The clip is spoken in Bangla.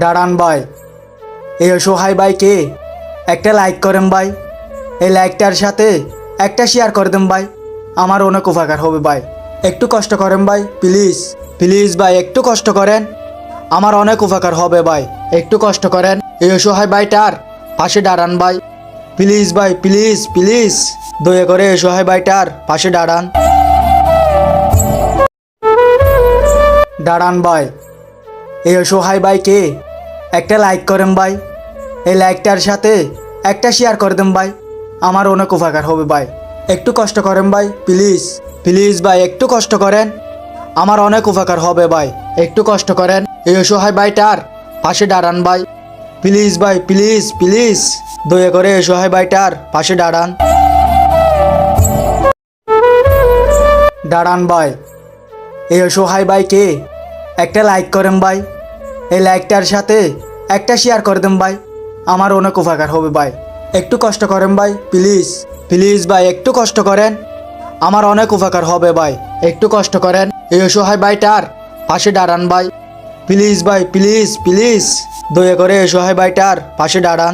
দাঁড়ান ভাই, এই অসহায় ভাইকে একটা লাইক করেন ভাই। এই লাইকটার সাথে একটা শেয়ার করে দেন ভাই, আমার অনেক উপকার হবে ভাই। একটু কষ্ট করেন ভাই, প্লিজ প্লিজ ভাই, একটু কষ্ট করেন, আমার অনেক উপকার হবে ভাই। একটু কষ্ট করেন, এই অসহায় ভাইটার পাশে দাঁড়ান ভাই, প্লিজ ভাই, প্লিজ প্লিজ, দয়া করে এই অসহায় ভাইটার পাশে দাঁড়ান। দাঁড়ান ভাই, এই অসহায় ভাইকে একটা লাইক করেন ভাই। এই লাইকটার সাথে একটা শেয়ার করে দেন ভাই, আমার অনেক উপকার হবে ভাই। একটু কষ্ট করেন ভাই, প্লিজ প্লিজ ভাই, একটু কষ্ট করেন, আমার অনেক উপকার হবে ভাই। একটু কষ্ট করেন, এই অসহায় ভাইটার পাশে দাঁড়ান ভাই, প্লিজ ভাই, প্লিজ প্লিজ, দয়া করে এই অসহায় ভাইটার পাশে দাঁড়ান। দাঁড়ান ভাই, এই অসহায় ভাইকে একটা লাইক করেন ভাই। এই লাইকটার সাথে একটা শেয়ার করে দেন ভাই, আমার অনেক উপকার হবে ভাই। একটু কষ্ট করেন ভাই, প্লিজ প্লিজ ভাই, একটু কষ্ট করেন, আমার অনেক উপকার হবে ভাই। একটু কষ্ট করেন, এই অসহায় ভাইটার পাশে দাঁড়ান ভাই, প্লিজ ভাই, প্লিজ প্লিজ, দয়া করে এই অসহায় ভাইটার পাশে দাঁড়ান।